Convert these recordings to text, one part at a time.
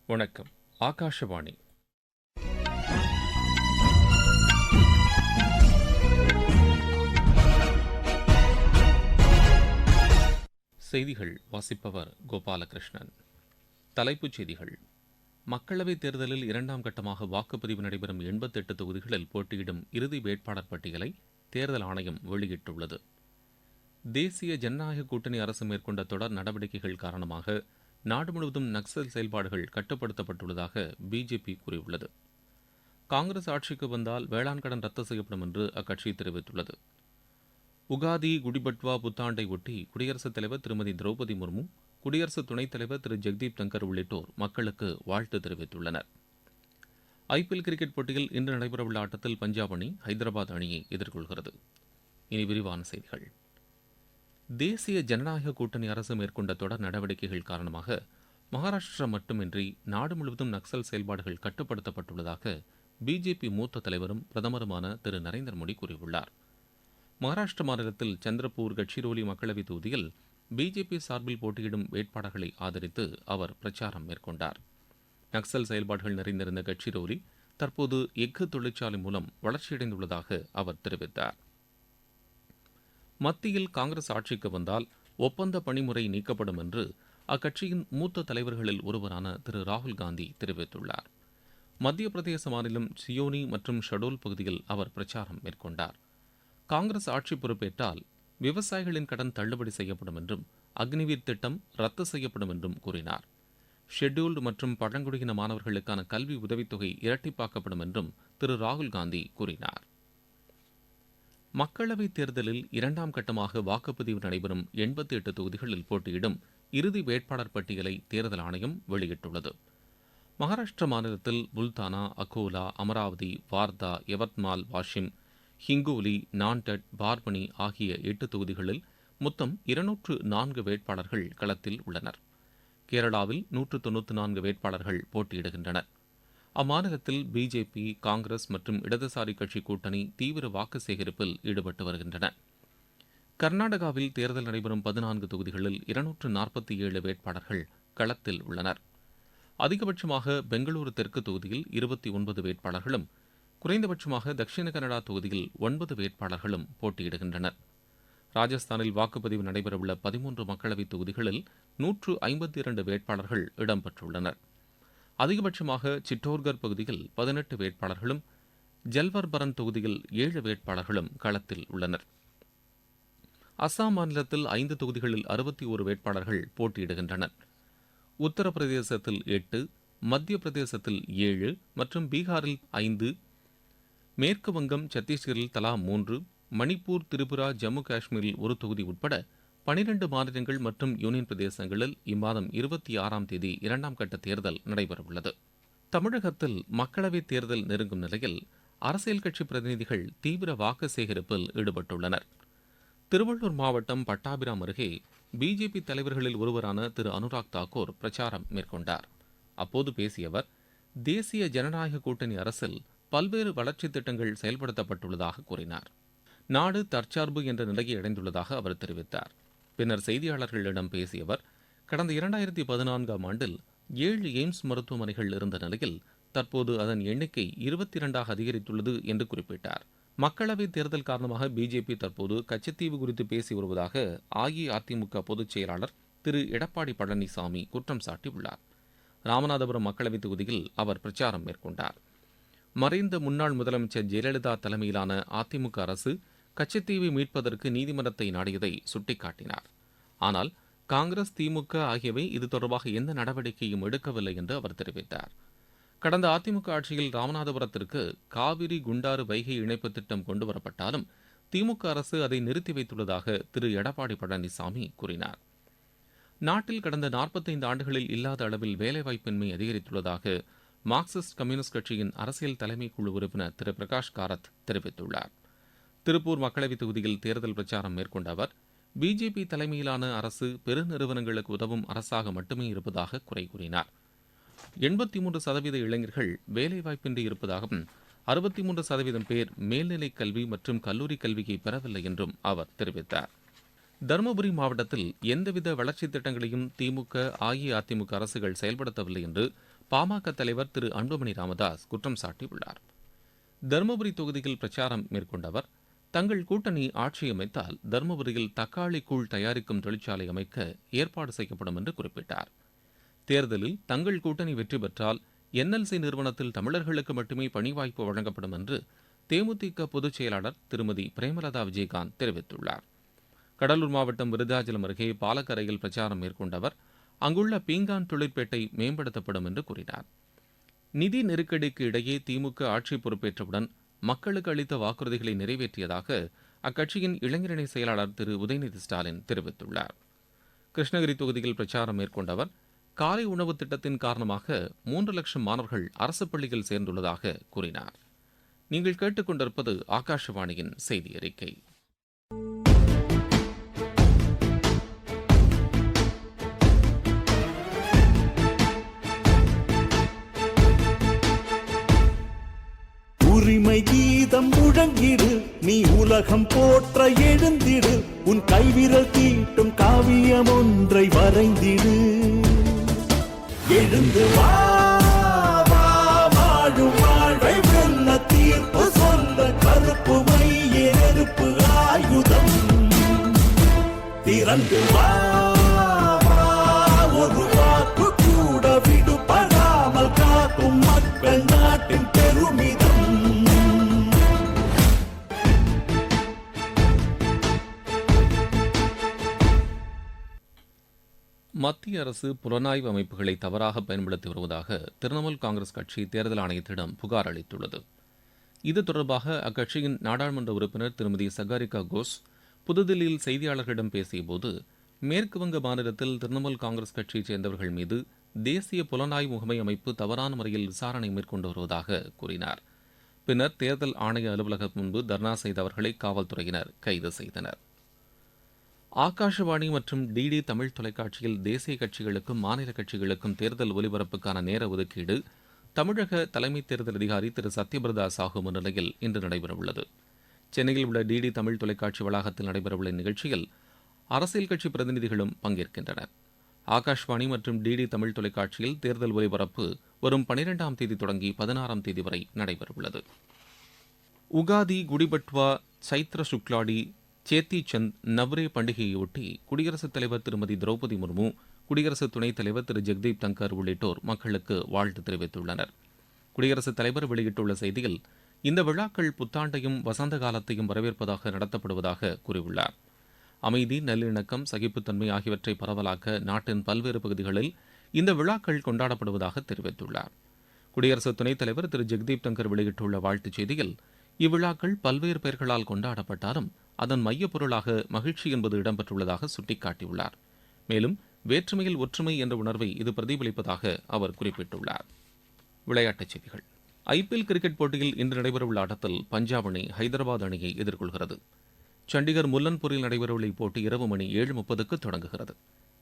வணக்கம். ஆகாஷவாணி. செய்திகள் வாசிப்பவர் கோபாலகிருஷ்ணன். தலைப்புச் செய்திகள். மக்களவைத் தேர்தலில் இரண்டாம் கட்டமாக வாக்குப்பதிவு நடைபெறும் 88 தொகுதிகளில் போட்டியிடும் இறுதி வேட்பாளர் பட்டியலை தேர்தல் ஆணையம் வெளியிட்டுள்ளது. தேசிய ஜனநாயக கூட்டணி அரசு மேற்கொண்ட தொடர் நடவடிக்கைகள் காரணமாக நாடு முழுவதும் நக்சல் செயல்பாடுகள் கட்டுப்படுத்தப்பட்டுள்ளதாக பிஜேபி கூறியுள்ளது. காங்கிரஸ் ஆட்சிக்கு வந்தால் வேளாண் கடன் ரத்து செய்யப்படும் என்று அக்கட்சி தெரிவித்துள்ளது. உகாதி குடிபட்வா புத்தாண்டை ஒட்டி குடியரசுத் தலைவர் திருமதி திரௌபதி முர்மு, குடியரசு துணைத் தலைவர் திரு ஜெக்தீப் தங்கர் உள்ளிட்டோர் மக்களுக்கு வாழ்த்து தெரிவித்துள்ளனர். ஐபிஎல் கிரிக்கெட் போட்டியில் இன்று நடைபெறவுள்ள ஆட்டத்தில் பஞ்சாப் அணி ஹைதராபாத் அணியை எதிர்கொள்கிறது. இனி விரிவான செய்திகள். தேசிய ஜனநாயக கூட்டணி அரசு மேற்கொண்ட தொடர் நடவடிக்கைகள் காரணமாக மகாராஷ்டிரா மட்டுமின்றி நாடு முழுவதும் நக்சல் செயல்பாடுகள் கட்டுப்படுத்தப்பட்டுள்ளதாக பிஜேபி மூத்த தலைவரும் பிரதமருமான திரு நரேந்திர மோடி கூறியுள்ளார். மகாராஷ்டிர மாநிலத்தில் சந்திரபூர் கட்சிரோலி மக்களவைத் தொகுதியில் பிஜேபி சார்பில் போட்டியிடும் வேட்பாளர்களை ஆதரித்து அவர் பிரச்சாரம் மேற்கொண்டார். நக்சல் செயல்பாடுகள் நிறைந்திருந்த கட்சிரோலி தற்போது எஃகு தொழிற்சாலை மூலம் வளர்ச்சியடைந்துள்ளதாக அவர் தெரிவித்தார். மத்தியில் காங்கிரஸ் ஆட்சிக்கு வந்தால் ஒப்பந்த பணிமுறை நீக்கப்படும் என்று அக்கட்சியின் மூத்த தலைவர்களில் ஒருவரான திரு ராகுல் காந்தி தெரிவித்துள்ளார். மத்திய பிரதேச மாநிலம் சியோனி மற்றும் ஷடோல் பகுதியில் அவர் பிரச்சாரம் மேற்கொண்டார். காங்கிரஸ் ஆட்சி பொறுப்பேற்றால் விவசாயிகளின் கடன் தள்ளுபடி செய்யப்படும் என்றும் அக்னிவீர் திட்டம் ரத்து செய்யப்படும் என்றும் கூறினார். ஷெட்யூல்டு மற்றும் பழங்குடியின மாணவர்களுக்கான கல்வி உதவித்தொகை இரட்டிப்பாக்கப்படும் என்றும் திரு ராகுல் காந்தி கூறினார். மக்களவைத் தேர்தலில் இரண்டாம் கட்டமாக வாக்குப்பதிவு நடைபெறும் 88 தொகுதிகளில் போட்டியிடும் இறுதி வேட்பாளர் பட்டியலை தேர்தல் ஆணையம் வெளியிட்டுள்ளது. மகாராஷ்டிர மாநிலத்தில் புல்தானா, அகோலா, அமராவதி, வார்தா, யவத்மால், வாஷிம், ஹிங்கோலி, நான்டட், பார்பனி ஆகிய 8 தொகுதிகளில் மொத்தம் 204 வேட்பாளர்கள் களத்தில் உள்ளனர். கேரளாவில் 194 வேட்பாளர்கள் போட்டியிடுகின்றனர். அம்மாநிலத்தில் பிஜேபி, காங்கிரஸ் மற்றும் இடதுசாரி கட்சி கூட்டணி தீவிர வாக்கு சேகரிப்பில் ஈடுபட்டு வருகின்றன. கர்நாடகாவில் தேர்தல் நடைபெறும் 14 தொகுதிகளில் 247 வேட்பாளர்கள் களத்தில் உள்ளனர். அதிகபட்சமாக பெங்களூரு தெற்கு தொகுதியில் 29 வேட்பாளர்களும், குறைந்தபட்சமாக தட்சிண கன்னடா தொகுதியில் 9 வேட்பாளர்களும் போட்டியிடுகின்றனர். ராஜஸ்தானில் வாக்குப்பதிவு நடைபெறவுள்ள 13 மக்களவைத் தொகுதிகளில் 152 வேட்பாளர்கள் இடம்பெற்றுள்ளனர். அதிகபட்சமாக சிட்டோர்கர் பகுதியில் 18 வேட்பாளர்களும், ஜல்வர்பரன் தொகுதியில் 7 வேட்பாளர்களும் களத்தில் உள்ளனர். அசாம் மாநிலத்தில் 5 தொகுதிகளில் 61 வேட்பாளர்கள் போட்டியிடுகின்றனர். உத்தரப்பிரதேசத்தில் 8, மத்திய பிரதேசத்தில் 7 மற்றும் பீகாரில் 5, மேற்கு வங்கம், சத்தீஸ்கரில் தலா 3, மணிப்பூர், திரிபுரா, ஜம்மு காஷ்மீரில் ஒரு தொகுதி உட்பட 12 மாநிலங்கள் மற்றும் யூனியன் பிரதேசங்களில் இம்மாதம் 26ஆம் தேதி இரண்டாம் கட்ட தேர்தல் நடைபெறவுள்ளது. தமிழகத்தில் மக்களவைத் தேர்தல் நெருங்கும் நிலையில் அரசியல் கட்சி பிரதிநிதிகள் தீவிர வாக்கு சேகரிப்பில் ஈடுபட்டுள்ளனர். திருவள்ளூர் மாவட்டம் பட்டாபிராம் அருகே பிஜேபி தலைவர்களில் ஒருவரான திரு அனுராக் தாக்கூர் பிரச்சாரம் மேற்கொண்டார். அப்போது பேசிய அவர், தேசிய ஜனநாயக கூட்டணி அரசில் பல்வேறு வளர்ச்சித் திட்டங்கள் செயல்படுத்தப்பட்டுள்ளதாக கூறினார். நாடு தற்சார்பு என்ற நிலையை அடைந்துள்ளதாக அவர் தெரிவித்தார். பின்னர் செய்தியாளர்களிடம் பேசிய அவர், கடந்த 2014ஆம் ஆண்டில் 7 எய்ம்ஸ் மருத்துவமனைகள் இருந்த நிலையில் தற்போது அதன் எண்ணிக்கை 22ஆக அதிகரித்துள்ளது என்று குறிப்பிட்டார். மக்களவைத் தேர்தல் காரணமாக பிஜேபி தற்போது கச்சத்தீவு குறித்து பேசி வருவதாக அஇஅதிமுக பொதுச் செயலாளர் திரு எடப்பாடி பழனிசாமி குற்றம் சாட்டியுள்ளார். ராமநாதபுரம் மக்களவைத் தொகுதியில் அவர் பிரச்சாரம் மேற்கொண்டார். மறைந்த முன்னாள் முதலமைச்சர் ஜெயலலிதா தலைமையிலான அதிமுக அரசு கச்சத்தீவை மீட்பதற்கு நீதிமன்றத்தை நாடியதை சுட்டிக்காட்டினார். ஆனால் காங்கிரஸ், திமுக ஆகியவை இது தொடர்பாக எந்த நடவடிக்கையும் எடுக்கவில்லை என்று அவர் தெரிவித்தார். கடந்த அதிமுக ஆட்சியில் ராமநாதபுரத்திற்கு காவிரி, குண்டாறு, வைகை இணைப்பு திட்டம் கொண்டுவரப்பட்டாலும் திமுக அரசு அதை நிறுத்தி வைத்துள்ளதாக திரு எடப்பாடி பழனிசாமி கூறினார். நாட்டில் கடந்த 45 ஆண்டுகளில் இல்லாத அளவில் வேலைவாய்ப்பின்மை அதிகரித்துள்ளதாக மார்க்சிஸ்ட் கம்யூனிஸ்ட் கட்சியின் அரசியல் தலைமை குழு உறுப்பினர் திரு பிரகாஷ் காரத் தெரிவித்துள்ளார். திருப்பூர் மக்களவைத் தொகுதியில் தேர்தல் பிரச்சாரம் மேற்கொண்ட அவர், பிஜேபி தலைமையிலான அரசு பெருநிறுவனங்களுக்கு உதவும் அரசாக மட்டுமே இருப்பதாக குறை கூறினார். 83% இளைஞர்கள் வேலைவாய்ப்பின்றி இருப்பதாகவும் 63% பேர் மேல்நிலைக் கல்வி மற்றும் கல்லூரி கல்வியை பெறவில்லை என்றும் அவர் தெரிவித்தார். தருமபுரி மாவட்டத்தில் எந்தவித வளர்ச்சித் திட்டங்களையும் திமுக, அஇஅதிமுக அரசுகள் செயல்படுத்தவில்லை என்று பாமக தலைவர் திரு அன்புமணி ராமதாஸ் குற்றம் சாட்டியுள்ளார். தருமபுரி தொகுதியில் பிரச்சாரம் மேற்கொண்ட அவர், தங்கள் கூட்டணி ஆட்சி அமைத்தால் தருமபுரியில் தக்காளி கூழ் தயாரிக்கும் தொழிற்சாலை அமைக்க ஏற்பாடு செய்யப்படும் என்று குறிப்பிட்டார். தேர்தலில் தங்கள் கூட்டணி வெற்றி பெற்றால் என்எல்சி நிறுவனத்தில் தமிழர்களுக்கு மட்டுமே பணி வாய்ப்பு வழங்கப்படும் என்று தேமுதிக பொதுச் செயலாளர் திருமதி பிரேமலதா விஜயகாந்த் தெரிவித்துள்ளார். கடலூர் மாவட்டம் விருதாச்சலம் அருகே பாலக்கரையில் பிரச்சாரம் மேற்கொண்ட அவர், அங்குள்ள பீங்கான் தொழிற்பேட்டை மேம்படுத்தப்படும் என்று கூறினார். நிதி நெருக்கடிக்கு இடையே திமுக ஆட்சி பொறுப்பேற்றவுடன் மக்களுக்கு அளித்த வாக்குறுதிகளை நிறைவேற்றியதாக அக்கட்சியின் இளைஞரணி செயலாளர் திரு உதயநிதி ஸ்டாலின் தெரிவித்துள்ளார். கிருஷ்ணகிரி தொகுதியில் பிரச்சாரம் மேற்கொண்ட அவர், காலை உணவு திட்டத்தின் காரணமாக 3 லட்சம் மாணவர்கள் அரசு பள்ளியில் சேர்ந்துள்ளதாக கூறினார். நீங்கள் கேட்டுக்கொண்டிருப்பது ஆகாஷவாணியின் செய்தி அறிக்கை. உரிமை கீதம் முழங்கிடு, நீ உலகம் போற்ற எழுந்திடு, உன் கைவிரல் தீட்டும் காவியம் ஒன்றை வரைந்திடு. எழுந்து வா வா, வாழும் வாழ்வை வெல்ல, தீர்ப்பு சொல்ல கருப்பு மைய நெருப்பு ஆயுதம். திறந்து வா வா, ஒரு வாக்கு கூட விடுபடாமல் காக்கும் மக்கள் நாட்டின் பெருமிதம். மத்திய அரசு புலனாய்வு அமைப்புகளை தவறாக பயன்படுத்தி வருவதாக திரிணாமுல் காங்கிரஸ் கட்சி தேர்தல் ஆணையத்திடம் புகார் அளித்துள்ளது. இது தொடர்பாக அக்கட்சியின் நாடாளுமன்ற உறுப்பினர் திருமதி சகாரிகா கோஸ் புதுதில்லியில் செய்தியாளர்களிடம் பேசியபோது, மேற்குவங்க மாநிலத்தில் திரிணாமுல் காங்கிரஸ் கட்சியைச் சேர்ந்தவர்கள் மீது தேசிய புலனாய்வு முகமை அமைப்பு தவறான முறையில் விசாரணை மேற்கொண்டு வருவதாக கூறினார். பின்னர் தேர்தல் ஆணைய அலுவலகம் முன்பு தர்ணா செய்த அவர்களை காவல்துறையினர் கைது செய்தனர். ஆகாஷவாணி மற்றும் டிடி தமிழ் தொலைக்காட்சியில் தேசிய கட்சிகளுக்கும் மாநில கட்சிகளுக்கும் தேர்தல் ஒலிபரப்புக்கான நேர ஒதுக்கீடு தமிழக தலைமை தேர்தல் அதிகாரி திரு சத்யபிரதா சாஹூ முன்னிலையில் இன்று நடைபெறவுள்ளது. சென்னையில் உள்ள டிடி தமிழ் தொலைக்காட்சி வளாகத்தில் நடைபெறவுள்ள நிகழ்ச்சியில் அரசியல் கட்சி பிரதிநிதிகளும் பங்கேற்கின்றனர். ஆகாஷ்வாணி மற்றும் டிடி தமிழ் தொலைக்காட்சியில் தேர்தல் ஒலிபரப்பு வரும் 12ஆம் தேதி தொடங்கி 16ஆம் தேதி வரை நடைபெறவுள்ளது. உகாதி, குடிபட்வா, சைத்ர சுக்லாடி, சேத்தி சந்த், நவ்ரே பண்டிகையொட்டி குடியரசுத் தலைவர் திருமதி திரௌபதி முர்மு, குடியரசு துணைத் தலைவர் திரு ஜெக்தீப் தங்கர் உள்ளிட்டோர் மக்களுக்கு வாழ்த்து தெரிவித்துள்ளனர். குடியரசுத் தலைவர் வெளியிட்டுள்ள செய்தியில், இந்த விழாக்கள் புத்தாண்டையும் வசந்த காலத்தையும் வரவேற்பதாக நடத்தப்படுவதாக கூறியுள்ளார். அமைதி, நல்லிணக்கம், சகிப்புத்தன்மை ஆகியவற்றை பரவலாக்க நாட்டின் பல்வேறு பகுதிகளில் இந்த விழாக்கள் கொண்டாடப்படுவதாக தெரிவித்துள்ளார். குடியரசு துணைத் தலைவர் திரு ஜெக்தீப் தங்கர் வெளியிட்டுள்ள வாழ்த்துச் செய்தியில், இவ்விழாக்கள் பல்வேறு பெயர்களால் கொண்டாடப்பட்டாலும் அதன் மையப்பொருளாக மகிழ்ச்சி என்பது இடம்பெற்றுள்ளதாக சுட்டிக்காட்டியுள்ளார். மேலும் வேற்றுமையில் ஒற்றுமை என்ற உணர்வை இது பிரதிபலிப்பதாக அவர் குறிப்பிட்டுள்ளார். விளையாட்டுச் செய்திகள். ஐபிஎல் கிரிக்கெட் போட்டியில் இன்று நடைபெறவுள்ள ஆட்டத்தில் பஞ்சாப் அணி ஹைதராபாத் அணியை எதிர்கொள்கிறது. சண்டிகர் முல்லன்பூரில் நடைபெறவுள்ள இப்போட்டி இரவு மணி 7:30க்கு தொடங்குகிறது.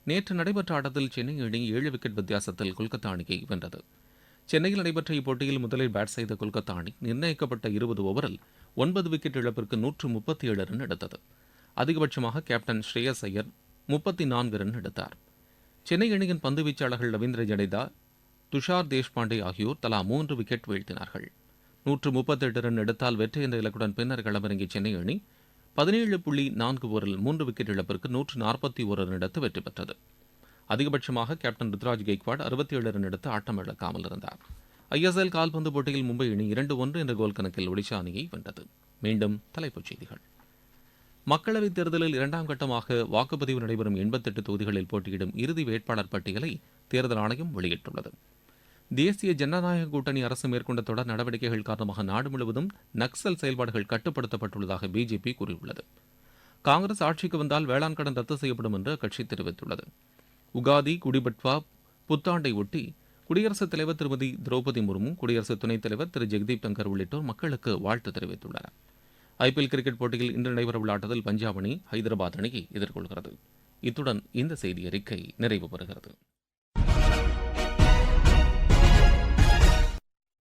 நேற்று நடைபெற்ற ஆட்டத்தில் சென்னை அணி 7 விக்கெட் வித்தியாசத்தில் கொல்கத்தா அணியை வென்றது. சென்னையில் நடைபெற்ற இப்போட்டியில் முதலில் பேட் செய்த கொல்கத்தா அணி நிர்ணயிக்கப்பட்ட 20 ஓவரில் 9 விக்கெட் இழப்பிற்கு 137 ரன் எடுத்தது. அதிகபட்சமாக கேப்டன் ஸ்ரேயஸ் ஐயர் 34 ரன் எடுத்தார். சென்னை அணியின் பந்து வீச்சாளர்கள் ரவீந்திர ஜடேஜா, துஷார் தேஷ்பாண்டே ஆகியோர் தலா 3 விக்கெட் வீழ்த்தினார்கள். 138 ரன் எடுத்தால் வெற்றி என்ற இலக்குடன் பின்னர் களமிறங்கிய சென்னை அணி 17.4 ஓவரில் 3 விக்கெட் இழப்பிற்கு 141 ரன் எடுத்து வெற்றி பெற்றது. அதிகபட்சமாக கேப்டன் ருத்ராஜ் கெய்க்வாட் 67 ரன் எடுத்து ஆட்டம் இழக்காமல் இருந்தார். ஐஎஸ்எல் கால்பந்து போட்டியில் மும்பை அணி 2-1 என்ற கோல் கணக்கில் ஒடிஷா அணியை வென்றது. மீண்டும் தலைப்புச் செய்திகள். மக்களவைத் தேர்தலில் 2ஆம் கட்டமாக வாக்குப்பதிவு நடைபெறும் 88 தொகுதிகளில் போட்டியிடும் இறுதி வேட்பாளர் பட்டியலை தேர்தல் ஆணையம் வெளியிட்டுள்ளது. தேசிய ஜனநாயக கூட்டணி அரசு மேற்கொண்ட தொடர் நடவடிக்கைகள் காரணமாக நாடு முழுவதும் நக்சல் செயல்பாடுகள் கட்டுப்படுத்தப்பட்டுள்ளதாக பிஜேபி கூறியுள்ளது. காங்கிரஸ் ஆட்சிக்கு வந்தால் வேளாண் கடன் ரத்து செய்யப்படும் என்று அக்கட்சி தெரிவித்துள்ளது. உகாதி, குடிபட்வா, புத்தாண்டை ஒட்டி குடியரசுத் தலைவர் திருமதி திரௌபதி முர்மு, குடியரசு துணைத் தலைவர் திரு ஜெக்தீப் தங்கர் உள்ளிட்டோர் மக்களுக்கு வாழ்த்து தெரிவித்துள்ளனர். ஐபிஎல் கிரிக்கெட் போட்டியில் இன்று நடைபெறவுள்ள ஆட்டத்தில் பஞ்சாப் அணி ஹைதராபாத் அணியை எதிர்கொள்கிறது. இத்துடன் இந்த செய்தி அறிக்கை நிறைவு பெறுகிறது.